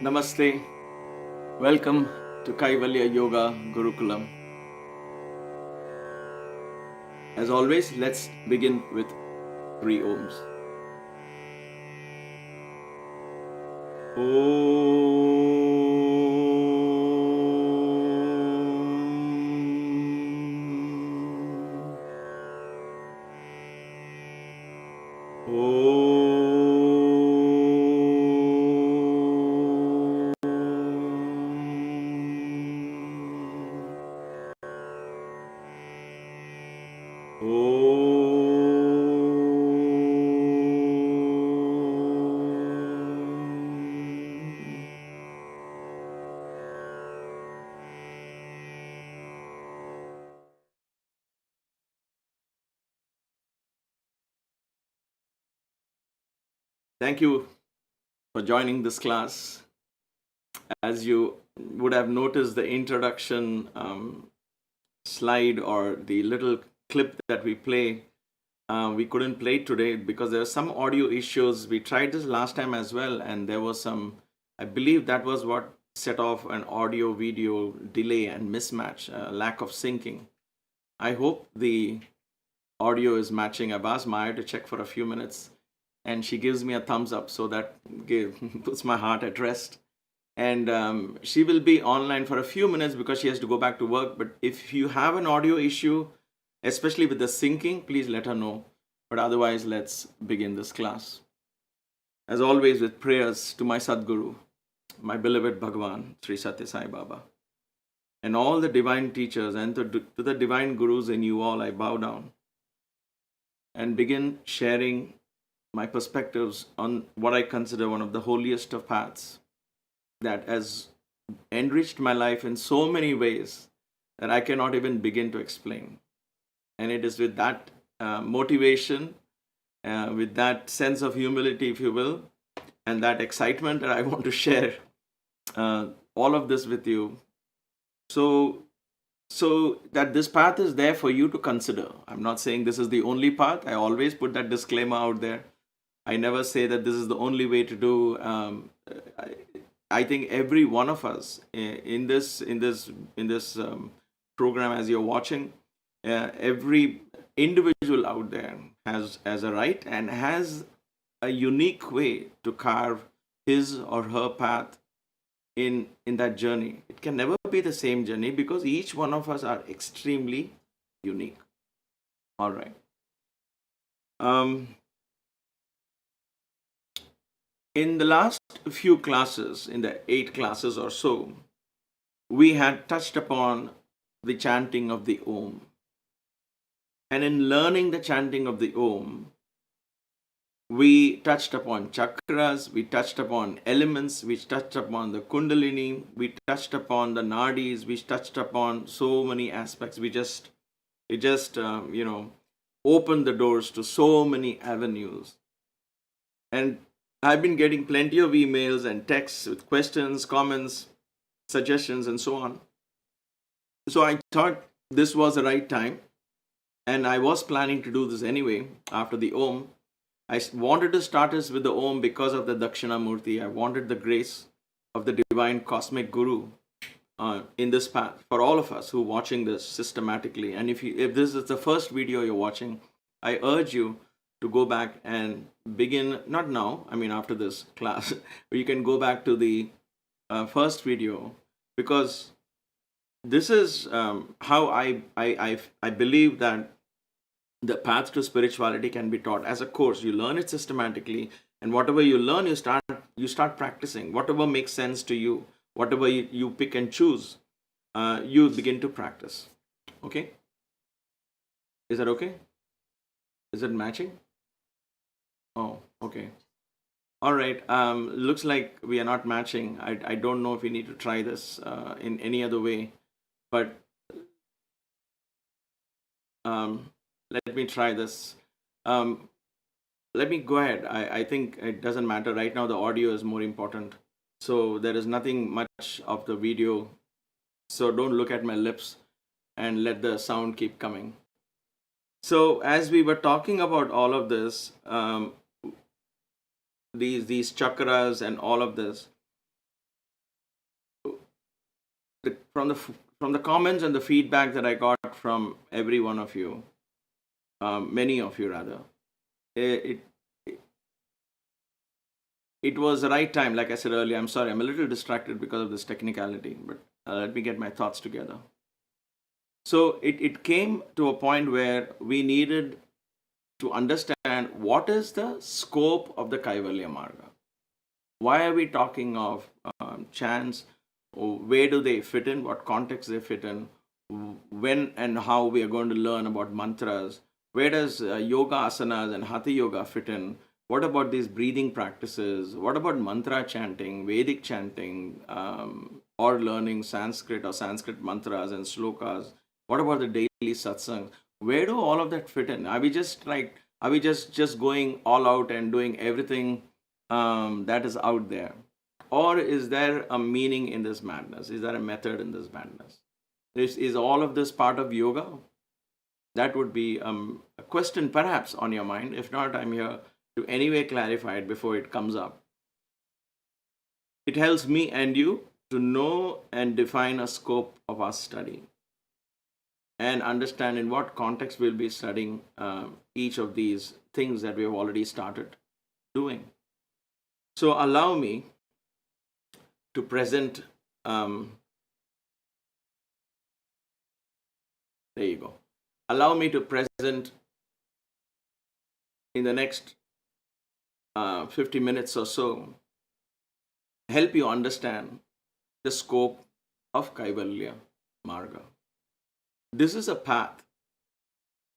Namaste. Welcome to Kaivalya Yoga Gurukulam. As always, let's begin with three Oms. Thank you for joining this class. As you would have noticed, the introduction slide or the little clip that we play, we couldn't play it today because there are some audio issues. We tried this last time as well, and there was some, I believe that was what set off an audio video delay and mismatch, lack of syncing. I hope the audio is matching. I've asked Maya to check for a few minutes, and she gives me a thumbs up, so that puts my heart at rest. And she will be online for a few minutes because she has to go back to work. But if you have an audio issue, especially with the syncing, please let her know. But otherwise, let's begin this class. As always, with prayers to my Sadguru, my beloved Bhagavan, Sri Satya Sai Baba, and all the divine teachers, and to the divine gurus in you all, I bow down and begin sharing my perspectives on what I consider one of the holiest of paths that has enriched my life in so many ways that I cannot even begin to explain. And it is with that motivation, with that sense of humility, if you will, and that excitement that I want to share all of this with you. So that this path is there for you to consider. I'm not saying this is the only path. I always put that disclaimer out there. I never say that this is the only way to do. I think every one of us in this program, as you're watching, every individual out there has a right and has a unique way to carve his or her path in that journey. It can never be the same journey because each one of us are extremely unique. All right. In the last few classes, in the 8 classes or so, we had touched upon the chanting of the Om. And in learning the chanting of the Om, we touched upon chakras, we touched upon elements, we touched upon the kundalini, we touched upon the nadis, we touched upon so many aspects. It just opened the doors to so many avenues. And I've been getting plenty of emails and texts with questions, comments, suggestions, and so on. So I thought this was the right time, and I was planning to do this anyway after the Om. I wanted to start us with the Om because of the Dakshinamurti. I wanted the grace of the divine cosmic Guru in this path for all of us who are watching this systematically. And if this is the first video you're watching, I urge you to go back and begin, not now, I mean after this class, but you can go back to the first video, because this is how I believe that the path to spirituality can be taught as a course. You learn it systematically, and whatever you learn, you start practicing. Whatever makes sense to you, whatever you pick and choose, you begin to practice. Okay? Is that okay? Is it matching? Oh, okay. All right. Looks like we are not matching. I don't know if we need to try this in any other way, but let me try this. Let me go ahead. I think it doesn't matter. Right now, the audio is more important. So there is nothing much of the video. So don't look at my lips and let the sound keep coming. So as we were talking about all of this, these chakras and all of this, from the comments and the feedback that I got from every one of you, many of you rather, it it was the right time. Like I said earlier, I'm sorry, I'm a little distracted because of this technicality, but let me get my thoughts together. So it came to a point where we needed to understand what is the scope of the Kaivalya Marga. Why are we talking of chants? Where do they fit in? What context they fit in? When and how we are going to learn about mantras? Where does yoga asanas and hatha yoga fit in? What about these breathing practices? What about mantra chanting, Vedic chanting, or learning Sanskrit or Sanskrit mantras and slokas? What about the daily satsangs? Where do all of that fit in? Are we just going all out and doing everything that is out there? Or is there a meaning in this madness? Is there a method in this madness? Is all of this part of yoga? That would be a question perhaps on your mind. If not, I'm here to anyway clarify it before it comes up. It helps me and you to know and define a scope of our study and understand in what context we'll be studying each of these things that we have already started doing. So allow me to present, there you go. Allow me to present in the next 50 minutes or so, help you understand the scope of Kaivalya Marga. This is a path.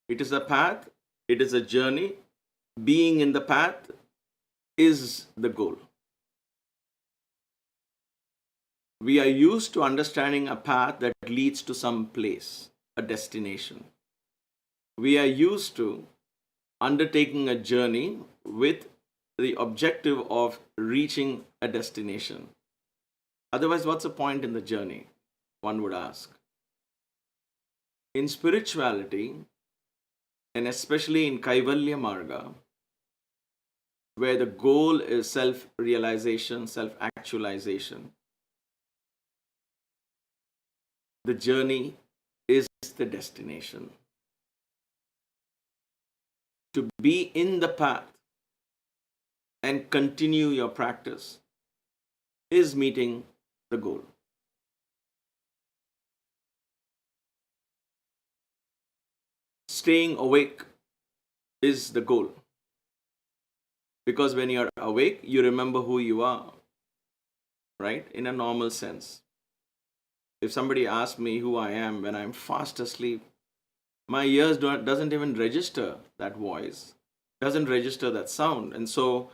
It is a path. It is a journey. Being in the path is the goal. We are used to understanding a path that leads to some place, a destination. We are used to undertaking a journey with the objective of reaching a destination. Otherwise, what's the point in the journey? One would ask. In spirituality, and especially in Kaivalya Marga, where the goal is self-realization, self-actualization, the journey is the destination. To be in the path and continue your practice is meeting the goal. Staying awake is the goal. Because when you're awake, you remember who you are, right? In a normal sense. If somebody asks me who I am when I'm fast asleep, my ears doesn't even register that voice, doesn't register that sound. And so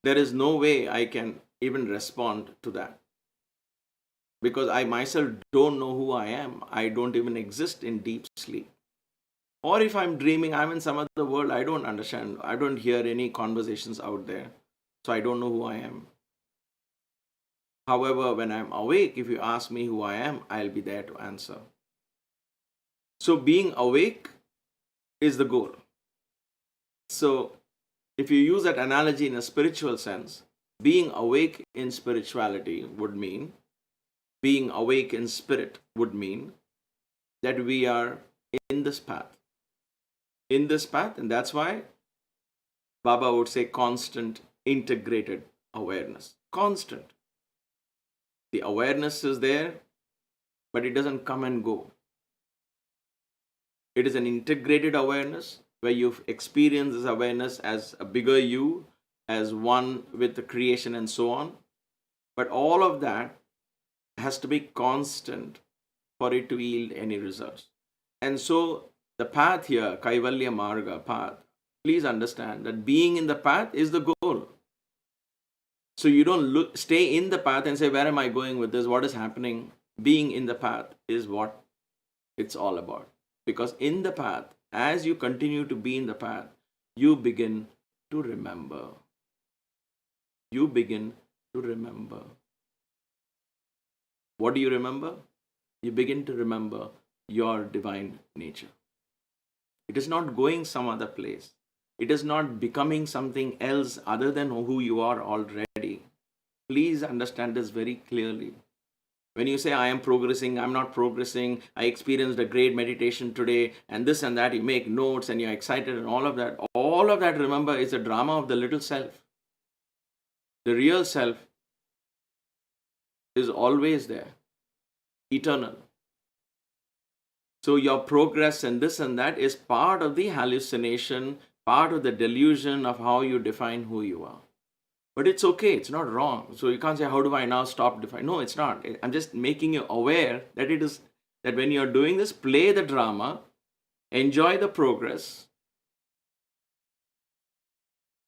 there is no way I can even respond to that. Because I myself don't know who I am. I don't even exist in deep sleep. Or if I'm dreaming, I'm in some other world, I don't understand. I don't hear any conversations out there. So I don't know who I am. However, when I'm awake, if you ask me who I am, I'll be there to answer. So being awake is the goal. So if you use that analogy in a spiritual sense, being awake in spirituality would mean, being awake in spirit would mean that we are in this path. In this path, and that's why Baba would say constant integrated awareness. Constant. The awareness is there, but it doesn't come and go. It is an integrated awareness where you've experienced this awareness as a bigger you, as one with the creation and so on. But all of that has to be constant for it to yield any results. And so the path here, Kaivalya Marga path, please understand that being in the path is the goal. So you don't stay in the path and say, where am I going with this? What is happening? Being in the path is what it's all about. Because in the path, as you continue to be in the path, you begin to remember. You begin to remember. What do you remember? You begin to remember your divine nature. It is not going some other place. It is not becoming something else other than who you are already. Please understand this very clearly. When you say, I am progressing, I'm not progressing, I experienced a great meditation today, and this and that, you make notes and you're excited and all of that, remember, is a drama of the little self. The real self is always there, eternal. So your progress and this and that is part of the hallucination, part of the delusion of how you define who you are. But it's okay, it's not wrong. So you can't say, how do I now stop defining? No, it's not. I'm just making you aware that it is that when you're doing this, play the drama, enjoy the progress,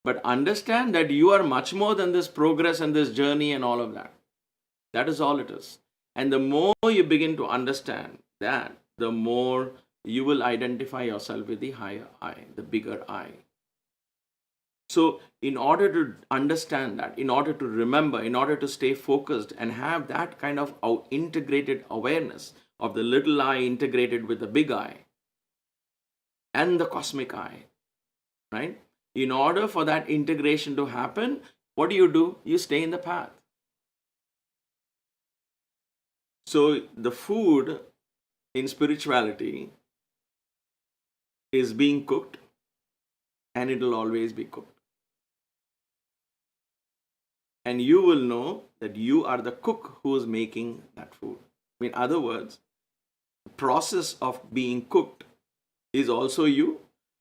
but understand that you are much more than this progress and this journey and all of that. That is all it is. And the more you begin to understand that, the more you will identify yourself with the higher I, the bigger I. So, in order to understand that, in order to remember, in order to stay focused and have that kind of integrated awareness of the little I integrated with the big I and the cosmic I, right? In order for that integration to happen, what do? You stay in the path. So, the food in spirituality is being cooked, and it will always be cooked. And you will know that you are the cook who is making that food. In other words, the process of being cooked is also you.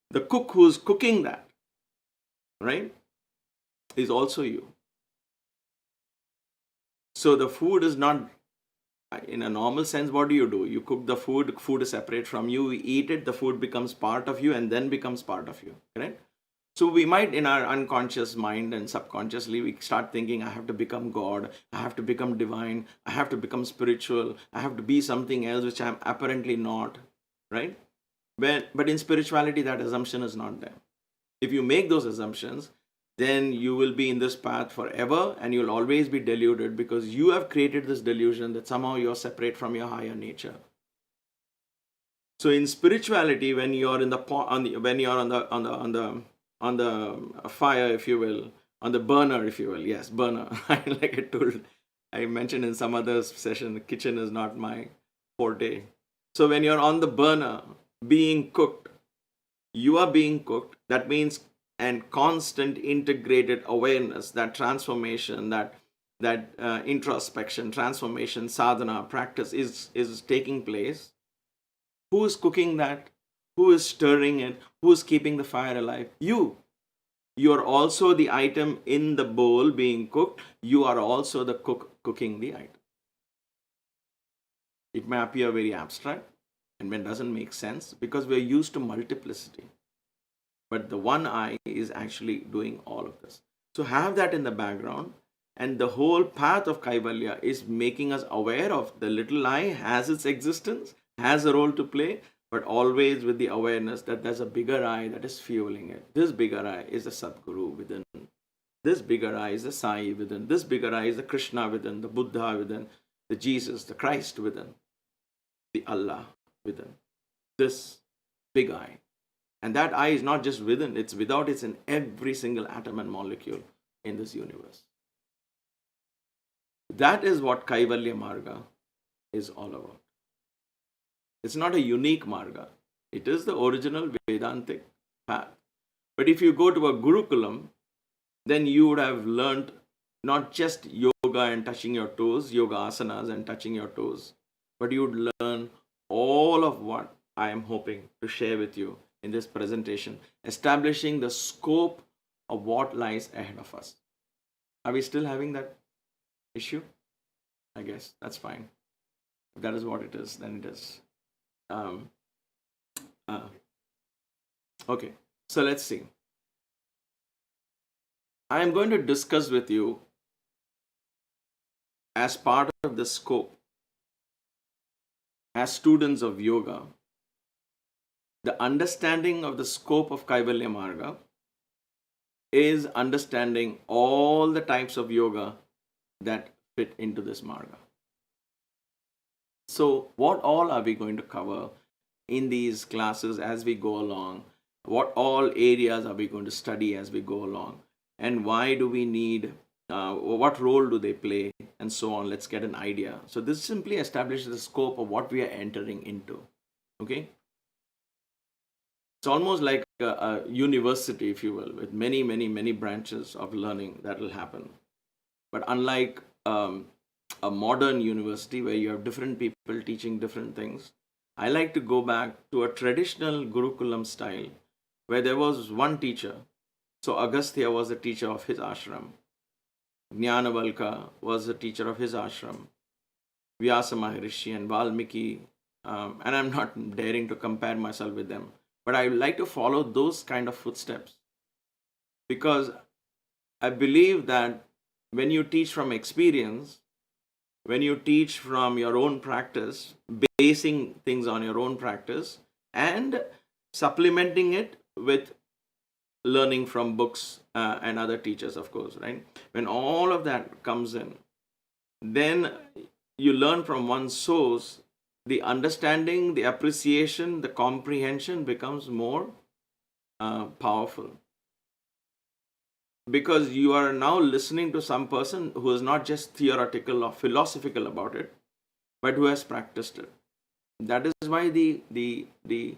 The cook who is cooking that, right, is also you. So the food is not, in a normal sense, what do? You cook the food is separate from you, you eat it, the food becomes part of you and then becomes part of you, correct? So we might, in our unconscious mind and subconsciously, we start thinking, I have to become God, I have to become divine, I have to become spiritual, I have to be something else which I'm apparently not, right? But in spirituality, that assumption is not there. If you make those assumptions, then you will be in this path forever and you'll always be deluded because you have created this delusion that somehow you're separate from your higher nature. So in spirituality, when you're on the fire, if you will, on the burner, if you will. Yes, burner. Like I mentioned in some other session, the kitchen is not my forte. So when you're on the burner, being cooked, you are being cooked. That means and constant integrated awareness, that transformation, that introspection, transformation, sadhana, practice is taking place. Who is cooking that? Who is stirring it? Who is keeping the fire alive? You. You are also the item in the bowl being cooked. You are also the cook cooking the item. It may appear very abstract and it doesn't make sense because we're used to multiplicity. But the one I is actually doing all of this. So have that in the background. And the whole path of Kaivalya is making us aware of the little I has its existence, has a role to play, but always with the awareness that there's a bigger I that is fueling it. This bigger I is the Sadguru within. This bigger I is the Sai within. This bigger I is the Krishna within, the Buddha within, the Jesus, the Christ within, the Allah within. This big I. And that I is not just within, it's without, it's in every single atom and molecule in this universe. That is what Kaivalya Marga is all about. It's not a unique Marga. It is the original Vedantic path. But if you go to a Gurukulam, then you would have learned not just yoga and touching your toes, yoga asanas and touching your toes, but you would learn all of what I am hoping to share with you in this presentation, establishing the scope of what lies ahead of us. Are we still having that issue? I guess that's fine. If that is what it is, then it is. Okay, so let's see. I am going to discuss with you as part of the scope, as students of yoga, the understanding of the scope of Kaivalya Marga is understanding all the types of yoga that fit into this Marga. So, what all are we going to cover in these classes as we go along? What all areas are we going to study as we go along? And why do we need what role do they play, and so on. Let's get an idea. So this simply establishes the scope of what we are entering into. Okay, it's almost like a university, if you will, with many, many, many branches of learning that will happen. But unlike a modern university where you have different people teaching different things, I like to go back to a traditional Gurukulam style where there was one teacher. So Agastya was the teacher of his ashram. Jnana was the teacher of his ashram. Vyasa Maharishi and Valmiki, and I'm not daring to compare myself with them, but I would like to follow those kind of footsteps because I believe that when you teach from experience, when you teach from your own practice, basing things on your own practice and supplementing it with learning from books and other teachers, of course, right? When all of that comes in, then you learn from one source, the understanding, the appreciation, the comprehension becomes more powerful. Because you are now listening to some person who is not just theoretical or philosophical about it, but who has practiced it. That is why the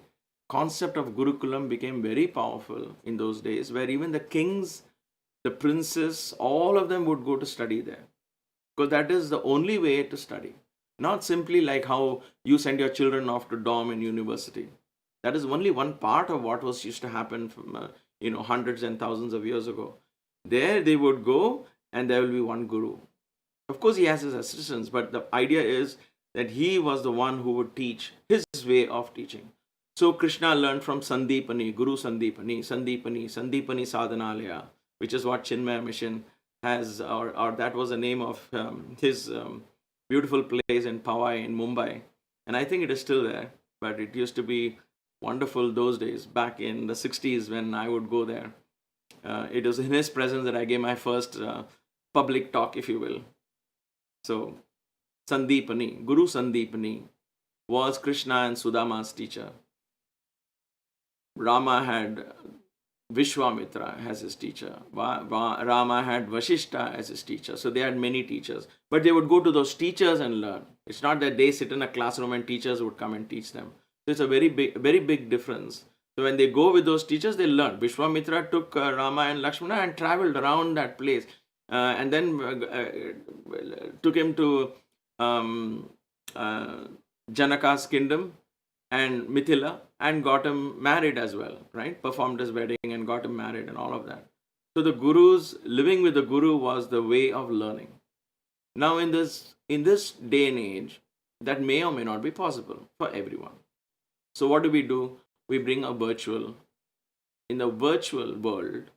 concept of Gurukulam became very powerful in those days, where even the kings, the princes, all of them would go to study there. Because that is the only way to study. Not simply like how you send your children off to dorm in university. That is only one part of what was used to happen from hundreds and thousands of years ago. There they would go and there will be one guru. Of course, he has his assistants, but the idea is that he was the one who would teach his way of teaching. So Krishna learned from Sandipani, Guru Sandipani, Sandipani Sadhanalaya, which is what Chinmaya Mission has, or that was the name of his beautiful place in Powai in Mumbai. And I think it is still there, but it used to be wonderful those days, back in the 60s when I would go there. It was in his presence that I gave my first public talk, if you will. So, Sandipani, Guru Sandipani was Krishna and Sudama's teacher. Rama had Vishwamitra as his teacher. Rama had Vashishta as his teacher. So they had many teachers. But they would go to those teachers and learn. It's not that they sit in a classroom and teachers would come and teach them. So it's a very big difference. So when they go with those teachers, they learn. Vishwamitra took Rama and Lakshmana and traveled around that place. And then took him to Janaka's kingdom and Mithila and got him married as well, right? Performed his wedding and got him married and all of that. So the gurus, living with the guru was the way of learning. Now in this day and age, that may or may not be possible for everyone. So what do? We bring a virtual. In the virtual world,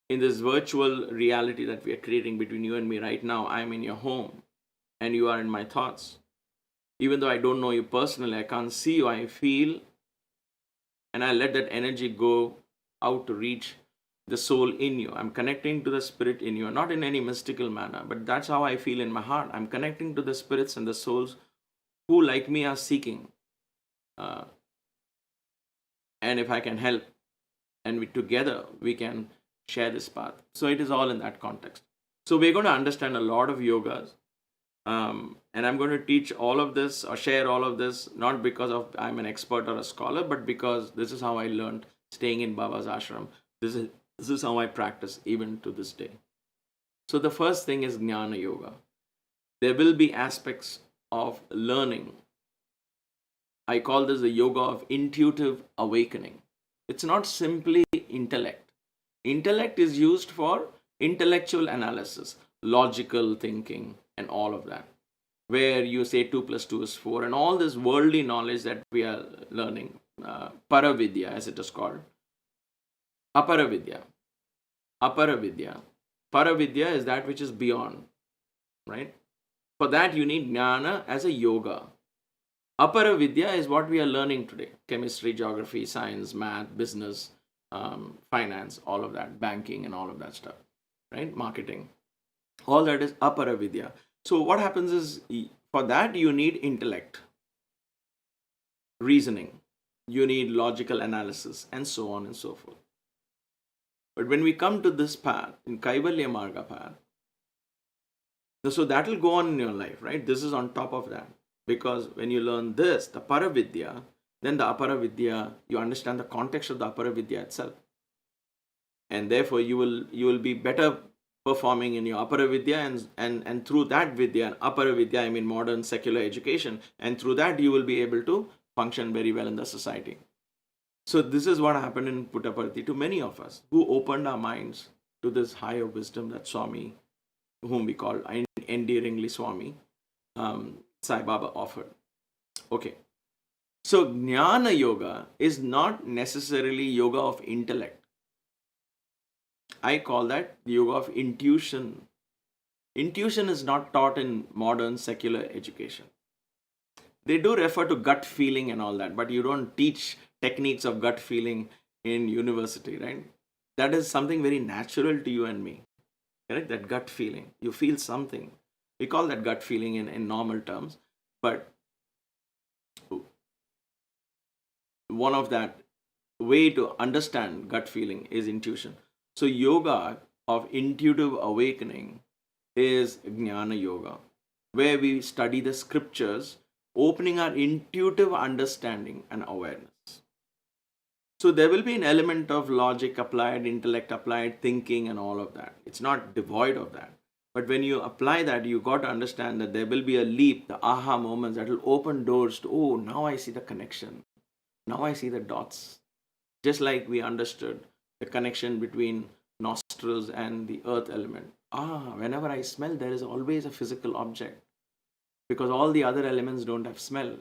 in this virtual reality that we are creating between you and me right now, I am in your home and you are in my thoughts. Even though I don't know you personally, I can't see you, I feel, and I let that energy go out to reach the soul in you. I'm connecting to the spirit in you, not in any mystical manner, but that's how I feel in my heart. I'm connecting to the spirits and the souls who, like me, are seeking. And if I can help, and together we can share this path. So it is all in that context. So we're going to understand a lot of yogas. And I'm going to teach all of this or share all of this, not because I'm an expert or a scholar, but because this is how I learned staying in Baba's ashram. This is how I practice even to this day. So the first thing is Jnana Yoga. There will be aspects of learning. I call this the yoga of intuitive awakening. It's not simply intellect. Intellect is used for intellectual analysis, logical thinking, and all of that, where you say 2 plus 2 is 4, and all this worldly knowledge that we are learning, Paravidya as it is called, Aparavidya. Paravidya is that which is beyond, right? For that you need Jnana as a yoga. Aparavidya is what we are learning today. Chemistry, geography, science, math, business, finance, all of that, banking and all of that stuff, right? Marketing. All that is Aparavidya. So what happens is, for that you need intellect, reasoning, you need logical analysis, and so on and so forth. But when we come to this path, in Kaivalya Marga path, so that will go on in your life, right? This is on top of that. Because when you learn this, the Paravidya, then the Aparavidya, you understand the context of the Aparavidya itself. And therefore you will be better performing in your Aparavidya, and through that Vidya, and Aparavidya, I mean modern secular education, and through that you will be able to function very well in the society. So this is what happened in Puttaparthi to many of us who opened our minds to this higher wisdom that Swami, whom we call endearingly Swami, Sai Baba offered. Okay. So Jnana Yoga is not necessarily yoga of intellect. I call that yoga of intuition. Intuition is not taught in modern secular education. They do refer to gut feeling and all that, but you don't teach techniques of gut feeling in university, right? That is something very natural to you and me, correct? That gut feeling. You feel something. We call that gut feeling in normal terms, but one of that way to understand gut feeling is intuition. So yoga of intuitive awakening is Jnana Yoga, where we study the scriptures, opening our intuitive understanding and awareness. So there will be an element of logic applied, intellect applied, thinking and all of that. It's not devoid of that. But when you apply that, you got to understand that there will be a leap, the aha moments that will open doors to, oh, now I see the connection. Now I see the dots. Just like we understood the connection between nostrils and the earth element. Whenever I smell, there is always a physical object, because all the other elements don't have smell.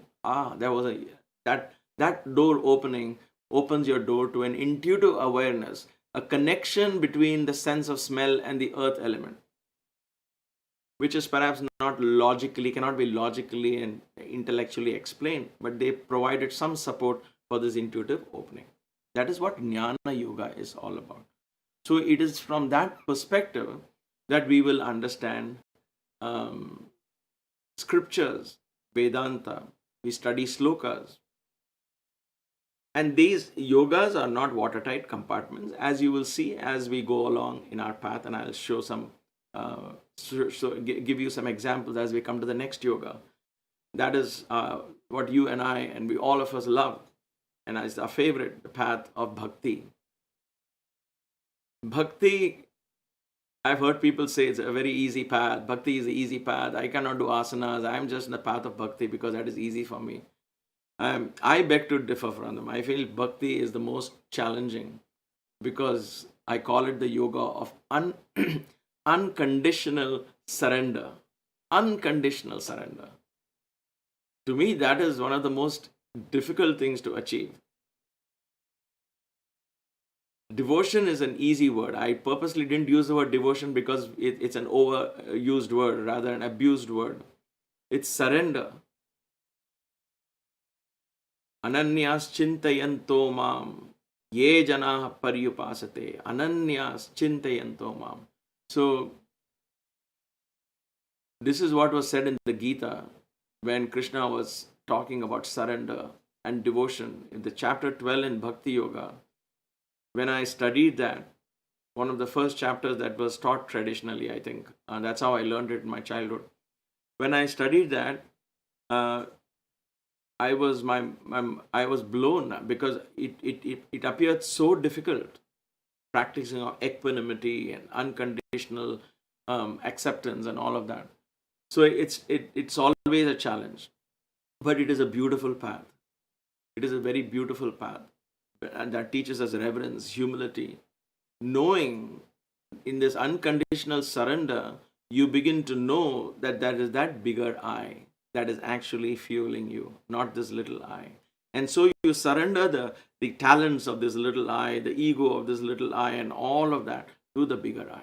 There was that door opening opens your door to an intuitive awareness, a connection between the sense of smell and the earth element, which is perhaps cannot be logically and intellectually explained, but they provided some support for this intuitive opening. That is what Jnana Yoga is all about. So it is from that perspective that we will understand scriptures, Vedanta, we study slokas. And these yogas are not watertight compartments, as you will see as we go along in our path, and I'll show some, give you some examples as we come to the next yoga. That is what you and I and we all of us love, and is our favorite, the path of Bhakti. Bhakti, I've heard people say it's a very easy path. Bhakti is the easy path. I cannot do asanas. I'm just in the path of Bhakti because that is easy for me. I beg to differ from them. I feel Bhakti is the most challenging, because I call it the yoga of unconditional surrender. Unconditional surrender. To me, that is one of the most difficult things to achieve. Devotion is an easy word. I purposely didn't use the word devotion because it's an overused word, rather an abused word. It's surrender. Ananyas chintayanto mam ye janaha paryupasate. Ananyas chintayanto mam. So this is what was said in the Gita when Krishna was talking about surrender and devotion in the chapter 12 in Bhakti Yoga. When I studied that, one of the first chapters that was taught traditionally, I think, and that's how I learned it in my childhood. When I studied that, I was blown, because it appeared so difficult, practicing of equanimity and unconditional acceptance and all of that. So it's always a challenge, but it is a beautiful path. It is a very beautiful path, and that teaches us reverence, humility, knowing in this unconditional surrender, you begin to know that there is that bigger I that is actually fueling you, not this little I. And so you surrender the talents of this little I, the ego of this little I, and all of that to the bigger I.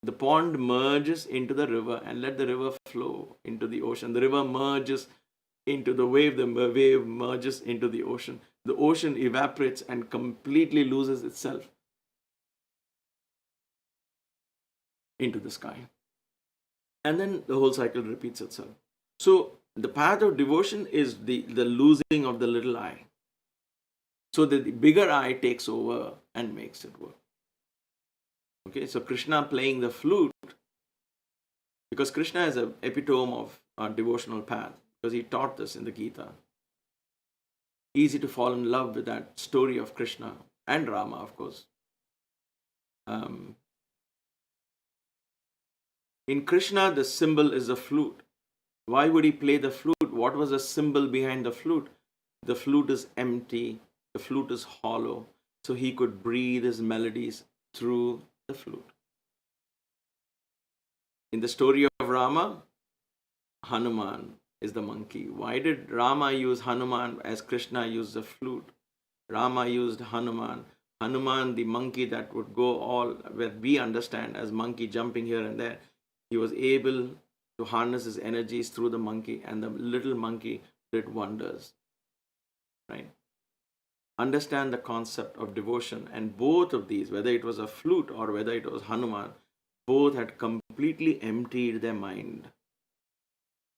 The pond merges into the river, and let the river flow into the ocean. The river merges into the wave merges into the ocean. The ocean evaporates and completely loses itself into the sky. And then the whole cycle repeats itself. So the path of devotion is the losing of the little I, so that the bigger I takes over and makes it work. Okay, so Krishna playing the flute, because Krishna is an epitome of a devotional path, because he taught this in the Gita. Easy to fall in love with that story of Krishna and Rama, of course. In Krishna, the symbol is the flute. Why would he play the flute? What was the symbol behind the flute? The flute is empty, the flute is hollow, so he could breathe his melodies through the flute. In the story of Rama, Hanuman is the monkey. Why did Rama use Hanuman as Krishna used the flute? Rama used Hanuman. Hanuman, the monkey that would go all where we understand as monkey jumping here and there, he was able to harness his energies through the monkey, and the little monkey did wonders. Right? Understand the concept of devotion, and both of these, whether it was a flute or whether it was Hanuman, both had completely emptied their mind.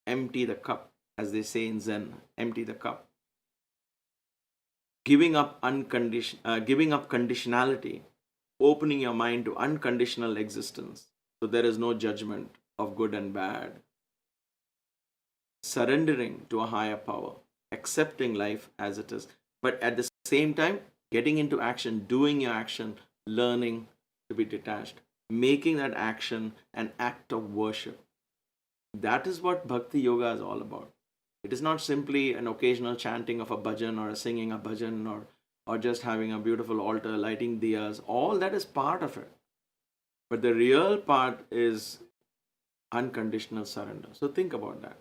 Empty the cup, as they say in Zen, empty the cup. Giving up conditionality, opening your mind to unconditional existence, so there is no judgment of good and bad. Surrendering to a higher power, accepting life as it is, but at the same time, getting into action, doing your action, learning to be detached, making that action an act of worship. That is what Bhakti Yoga is all about. It is not simply an occasional chanting of a bhajan or a singing a bhajan or just having a beautiful altar, lighting diyas. All that is part of it. But the real part is unconditional surrender. So think about that.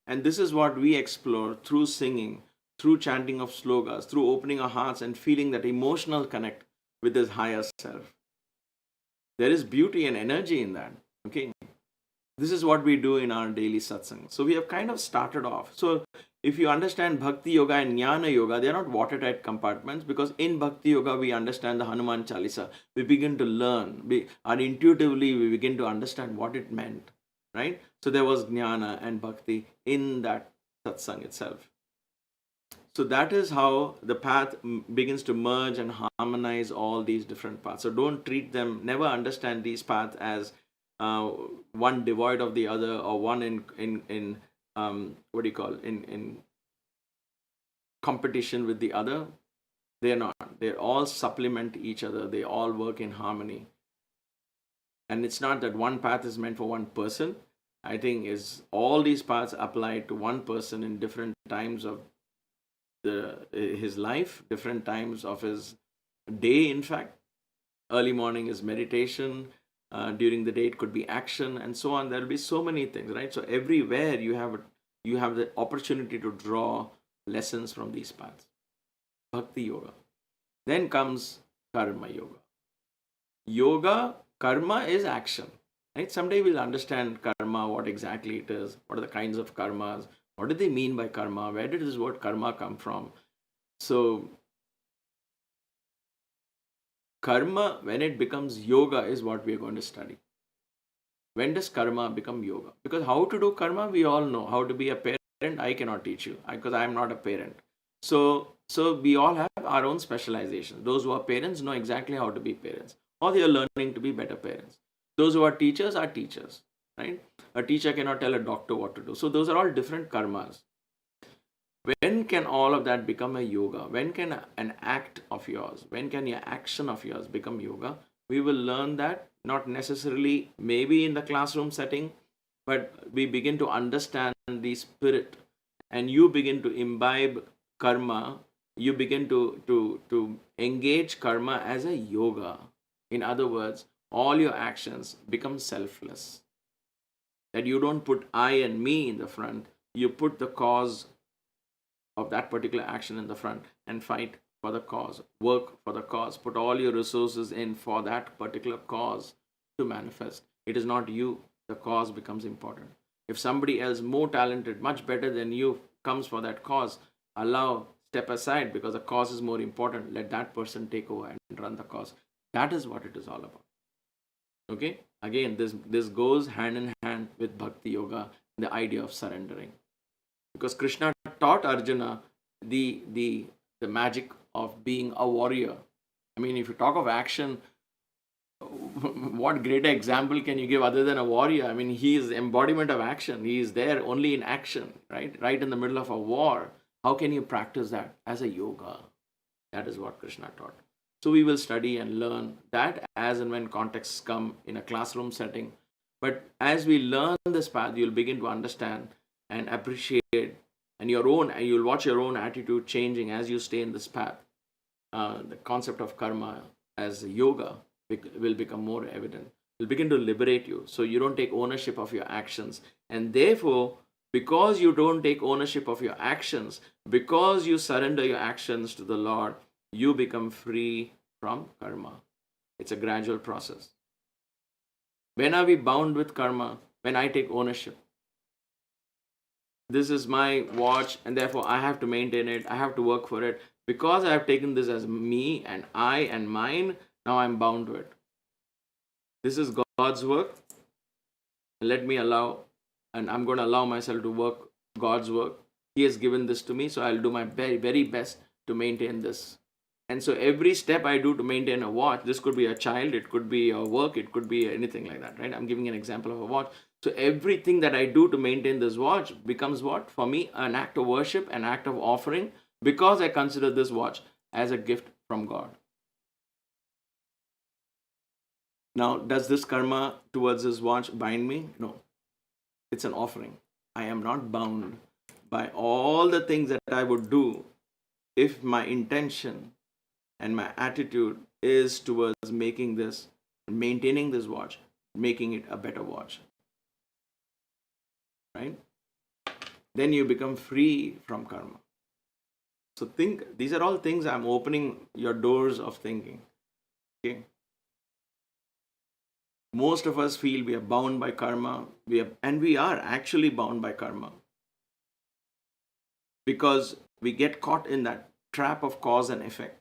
And this is what we explore through singing, through chanting of slogas, through opening our hearts and feeling that emotional connect with this higher self. There is beauty and energy in that. Okay. This is what we do in our daily satsang. So we have kind of started off. So if you understand Bhakti Yoga and Jnana Yoga, they are not watertight compartments, because in Bhakti Yoga we understand the Hanuman Chalisa. We begin to learn, and intuitively we begin to understand what it meant. Right? So there was Jnana and Bhakti in that satsang itself. So that is how the path begins to merge and harmonize all these different paths. So don't treat them, never understand these paths as one devoid of the other, or one in what do you call, in competition with the other. They're not. They all supplement each other. They all work in harmony. And it's not that one path is meant for one person. I think is all these paths apply to one person in different times of his life, different times of his day. In fact, early morning is meditation. During the day it could be action, and so on. There will be so many things, right? So everywhere you have the opportunity to draw lessons from these paths. Bhakti Yoga. Then comes Karma Yoga. Karma is action. Right? Someday we'll understand karma, what exactly it is, what are the kinds of karmas, what do they mean by karma, where did this word karma come from. So karma, when it becomes yoga, is what we are going to study. When does karma become yoga? Because how to do karma, we all know. How to be a parent, I cannot teach you, because I am not a parent. So we all have our own specializations. Those who are parents know exactly how to be parents, or they are learning to be better parents. Those who are teachers, right? A teacher cannot tell a doctor what to do. So those are all different karmas. When can all of that become a yoga? When can an act of yours, when can your action of yours become yoga? We will learn that, not necessarily maybe in the classroom setting, but we begin to understand the spirit, and you begin to imbibe karma. You begin to engage karma as a yoga. In other words, all your actions become selfless. That you don't put I and me in the front, you put the cause of that particular action in the front and fight for the cause, work for the cause, put all your resources in for that particular cause to manifest. It is not you, the cause becomes important. If somebody else more talented, much better than you comes for that cause, step aside, because the cause is more important. Let that person take over and run the cause. That is what it is all about. Okay? Again, this goes hand in hand with Bhakti Yoga, the idea of surrendering. Because Krishna taught Arjuna the magic of being a warrior. I mean, if you talk of action, what greater example can you give other than a warrior? I mean, he is embodiment of action. He is there only in action, right? Right in the middle of a war. How can you practice that as a yoga? That is what Krishna taught. So we will study and learn that as and when contexts come in a classroom setting. But as we learn this path, you'll begin to understand and appreciate, and you'll watch your own attitude changing as you stay in this path. The concept of karma as yoga will become more evident. Will begin to liberate you, so you don't take ownership of your actions, and therefore, because you don't take ownership of your actions, because you surrender your actions to the Lord, you become free from karma. It's a gradual process. When are we bound with karma? When I take ownership. This is my watch, and therefore I have to maintain it. I have to work for it. Because I have taken this as me and I and mine, now I'm bound to it. This is God's work. Let me allow, and I'm going to allow myself to work God's work. He has given this to me, so I'll do my very, very best to maintain this. And so every step I do to maintain a watch, this could be a child, it could be a work, it could be anything like that, right? I'm giving an example of a watch. So everything that I do to maintain this watch becomes what? For me, an act of worship, an act of offering, because I consider this watch as a gift from God. Now, does this karma towards this watch bind me? No. It's an offering. I am not bound by all the things that I would do if my intention and my attitude is towards making this, maintaining this watch, making it a better watch. Right? Then you become free from karma. So think, these are all things I'm opening your doors of thinking. Okay? Most of us feel we are bound by karma, and we are actually bound by karma. Because we get caught in that trap of cause and effect.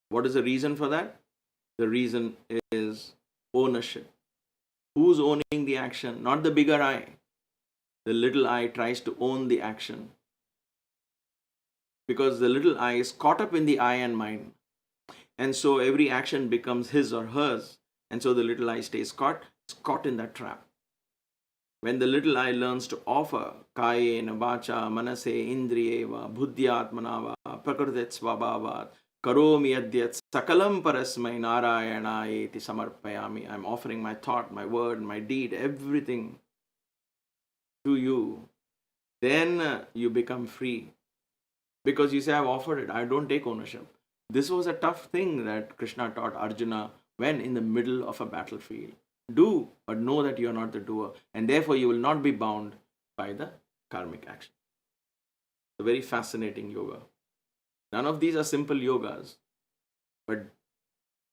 What is the reason for that? The reason is ownership. Who's owning the action? Not the bigger I. The little I tries to own the action. Because the little I is caught up in the I and mine. And so every action becomes his or hers. And so the little I stays caught in that trap. When the little I learns to offer, kayena, vacha, manase, indriyeva, buddhyatmanava, prakritit svabhavat, karomi adyat, sakalam parasmai narayana eti samarpayami. I'm offering my thought, my word, my deed, everything to you. Then you become free. Because you say, I've offered it, I don't take ownership. This was a tough thing that Krishna taught Arjuna when in the middle of a battlefield. Do, but know that you are not the doer. And therefore you will not be bound by the karmic action. A very fascinating yoga. None of these are simple yogas. But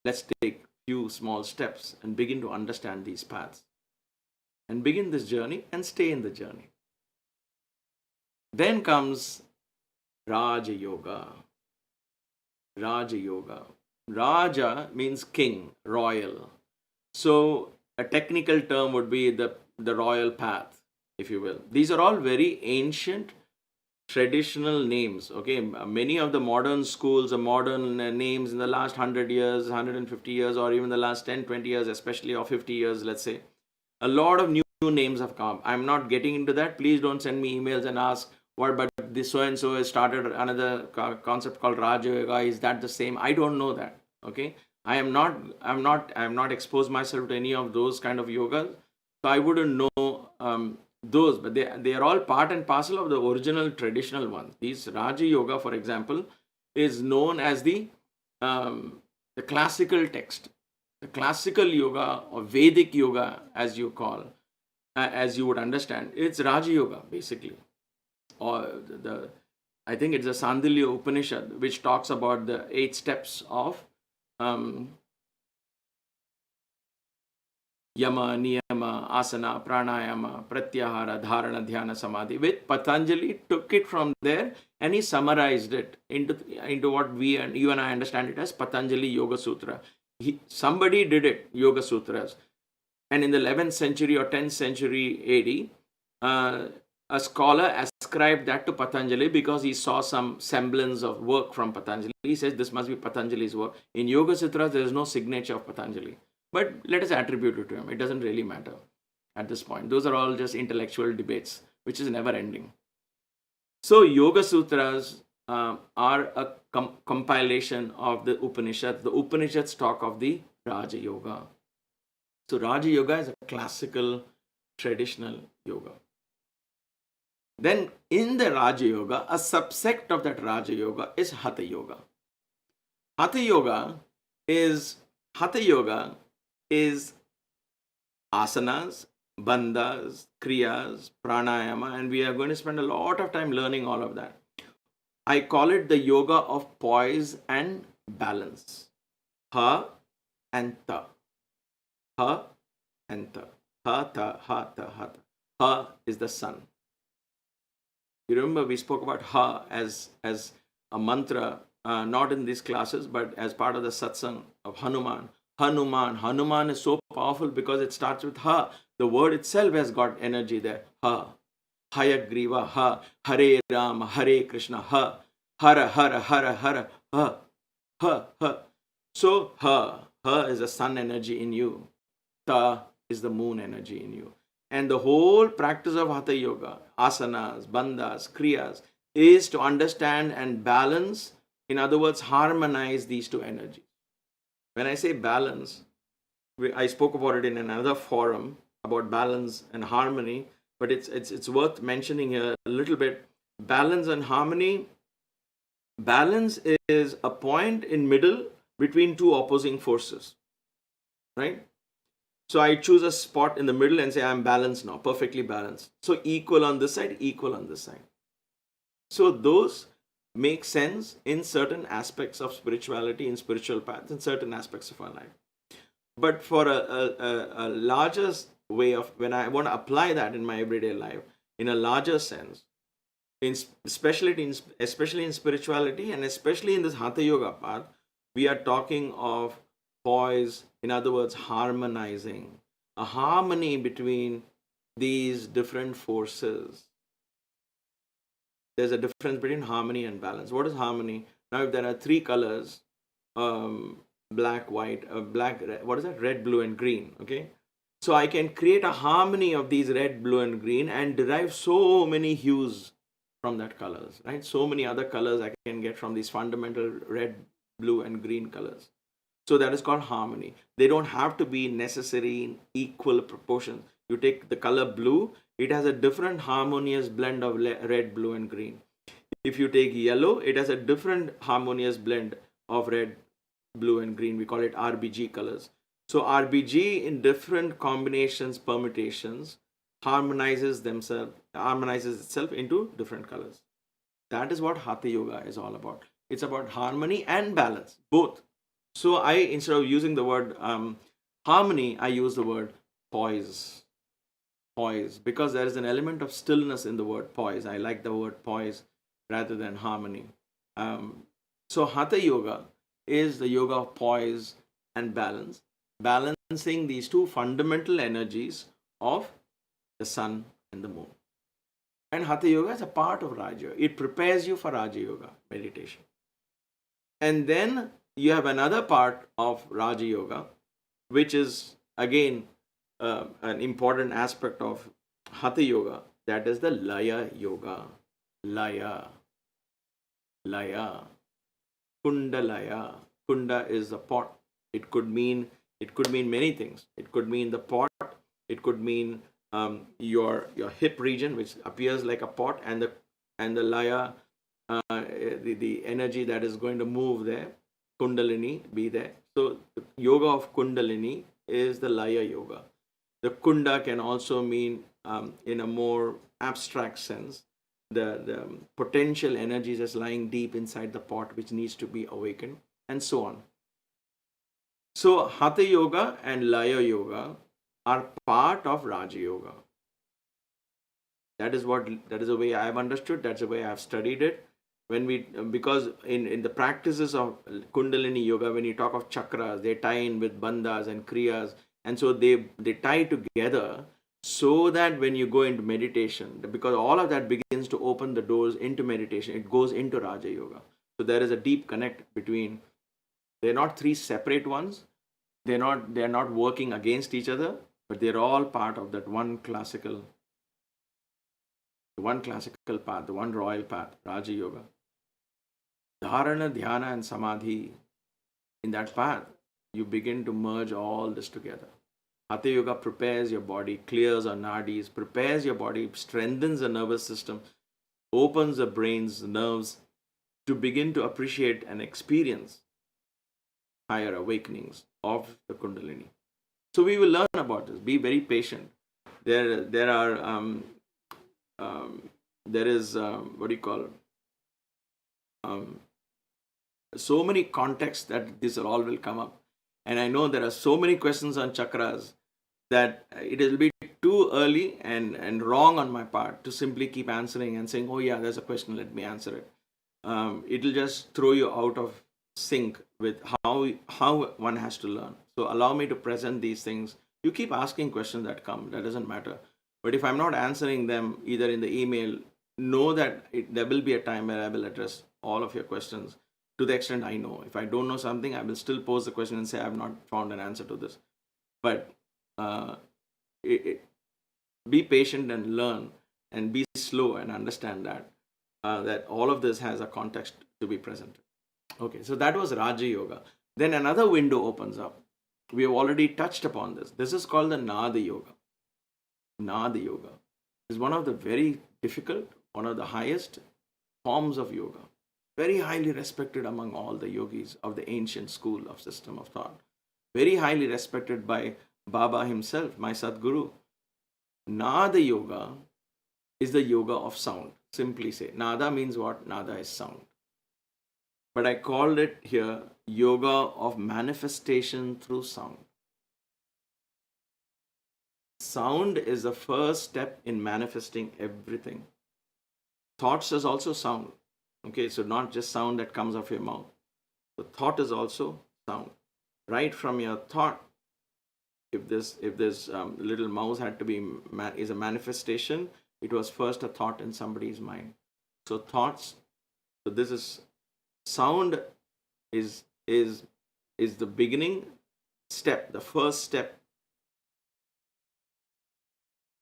let's take a few small steps and begin to understand these paths. And begin this journey and stay in the journey. Then comes Raja Yoga. Raja Yoga. Raja means king, royal. So a technical term would be the royal path, if you will. These are all very ancient, traditional names. Okay, many of the modern schools or modern names in the last 100 years, 150 years, or even the last 10, 20 years, especially, or 50 years, let's say. A lot of new names have come. I'm not getting into that. Please don't send me emails and ask, what, but this so-and-so has started another concept called Raja Yoga. Is that the same? I don't know that. Okay. I'm not exposed myself to any of those kind of yogas. So I wouldn't know those, but they are all part and parcel of the original traditional ones. These Raja Yoga, for example, is known as the classical text. The classical yoga or Vedic yoga, as you call, as you would understand, it's Raja Yoga basically. Or I think it's the Sandilya Upanishad, which talks about the 8 steps of Yama, Niyama, Asana, Pranayama, Pratyahara, Dharana, Dhyana, Samadhi. With Patanjali took it from there and he summarized it into what we and you and I understand it as Patanjali Yoga Sutra. Somebody did it, Yoga Sutras. And in the 11th century or 10th century AD, a scholar ascribed ascribed that to Patanjali because he saw some semblance of work from Patanjali. He says this must be Patanjali's work. In Yoga Sutras, there is no signature of Patanjali. But let us attribute it to him. It doesn't really matter at this point. Those are all just intellectual debates, which is never ending. So Yoga Sutras are a compilation of the Upanishads. The Upanishads talk of the Raja Yoga. So Raja Yoga is a classical, traditional yoga. Then in the Raja Yoga, a subsect of that Raja Yoga is Hatha Yoga. Hatha Yoga is asanas, bandhas, kriyas, pranayama, and we are going to spend a lot of time learning all of that. I call it the yoga of poise and balance. Ha and ta. Ha and ta. Ha, ta, ha, ta, ha, ta. Ha is the sun. You remember we spoke about Ha as a mantra, not in these classes, but as part of the satsang of Hanuman. Hanuman is so powerful because it starts with Ha. The word itself has got energy there. Ha. Hayagriva, Ha. Hare Rama, Hare Krishna, Ha. Hara, Hara, Hara, Hara, Ha. Ha, Ha. So Ha is the sun energy in you. Ta is the moon energy in you. And the whole practice of Hatha Yoga, asanas, bandhas, kriyas, is to understand and balance, in other words, harmonize these two energies. When I say balance, I spoke about it in another forum about balance and harmony, but it's worth mentioning here a little bit. Balance and harmony. Balance is a point in middle between two opposing forces, right? So I choose a spot in the middle and say I'm balanced now, perfectly balanced. So equal on this side, equal on this side. So those make sense in certain aspects of spirituality, in spiritual paths, in certain aspects of our life. But for a larger way of, when I want to apply that in my everyday life, in a larger sense, especially in spirituality and especially in this Hatha Yoga path, we are talking of poise, in other words, harmonizing, a harmony between these different forces. There's a difference between harmony and balance. What is harmony? Now, if there are three colors, black, white, red, blue, and green, okay? So I can create a harmony of these red, blue, and green and derive so many hues from that colors, right? So many other colors I can get from these fundamental red, blue, and green colors. So that is called harmony. They don't have to be necessary in equal proportion. You take the color blue, it has a different harmonious blend of red, blue, and green. If you take yellow, it has a different harmonious blend of red, blue, and green. We call it RBG colors. So RBG in different combinations, permutations, harmonizes itself into different colors. That is what Hatha Yoga is all about. It's about harmony and balance, both. So I, instead of using the word harmony, I use the word poise. Poise, because there is an element of stillness in the word poise. I like the word poise rather than harmony. So Hatha Yoga is the yoga of poise and balance, balancing these two fundamental energies of the sun and the moon. And Hatha Yoga is a part of Raja Yoga. It prepares you for Raja Yoga meditation. And then you have another part of Raja Yoga, which is again an important aspect of Hatha Yoga, that is the Laya Yoga. Laya. Kundalaya. Kunda is the pot. It could mean many things. It could mean the pot. It could mean your hip region, which appears like a pot, and the Laya, the energy that is going to move there. Kundalini be there. So the yoga of Kundalini is the Laya Yoga. The Kunda can also mean, in a more abstract sense, the potential energy that's lying deep inside the pot, which needs to be awakened, and so on. So Hatha Yoga and Laya Yoga are part of Raja Yoga. That is the way I have understood. That's the way I have studied it. Because in the practices of Kundalini Yoga, when you talk of chakras, they tie in with bandhas and kriyas, and so they tie together so that when you go into meditation, because all of that begins begins to open the doors into meditation. It goes into Raja Yoga. So there is a deep connect between, they're not three separate ones. They're not working against each other, but they're all part of that one classical path, the one royal path, Raja Yoga. Dharana, Dhyana, and Samadhi. In that path, you begin to merge all this together. Hatha Yoga prepares your body, clears our nadis, prepares your body, strengthens the nervous system, opens the brain's nerves to begin to appreciate and experience higher awakenings of the Kundalini. So we will learn about this. Be very patient. There is so many contexts that this all will come up. And I know there are so many questions on chakras that it will be too early and wrong on my part to simply keep answering and saying, oh yeah, there's a question, let me answer it. It'll just throw you out of sync with how one has to learn. So allow me to present these things. You keep asking questions that come, that doesn't matter. But if I'm not answering them either in the email, know that there will be a time where I will address all of your questions to the extent I know. If I don't know something, I will still pose the question and say, I have not found an answer to this. But be patient and learn, and be slow and understand that all of this has a context to be present. Okay, so that was Raja Yoga. Then another window opens up. We have already touched upon this. This is called the Nada Yoga. Nada Yoga is one of the very difficult, one of the highest forms of yoga. Very highly respected among all the yogis of the ancient school of system of thought. Very highly respected by Baba himself, my Sadguru. Nada Yoga is the yoga of sound. Simply say. Nada means what? Nada is sound. But I called it here yoga of manifestation through sound. Sound is the first step in manifesting everything. Thoughts is also sound. Okay, so not just sound that comes off your mouth. The thought is also sound. Right from your thought, if this little mouse had to be is a manifestation, it was first a thought in somebody's mind. So thoughts. So this is sound is the beginning step, the first step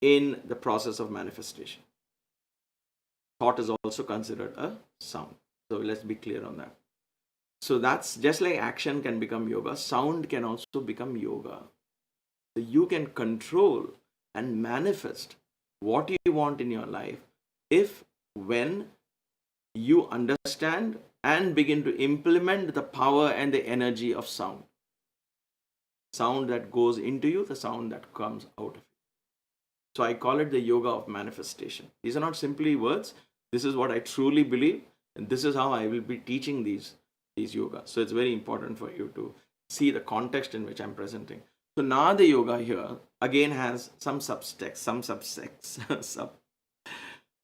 in the process of manifestation. Thought is also considered a sound. So let's be clear on that. So that's just like action can become yoga, sound can also become yoga. So you can control and manifest what you want in your life when you understand and begin to implement the power and the energy of sound. Sound that goes into you, the sound that comes out of you. So I call it the yoga of manifestation. These are not simply words. This is what I truly believe, and this is how I will be teaching these yogas. So it's very important for you to see the context in which I'm presenting. So Nada Yoga here again has some subtext, some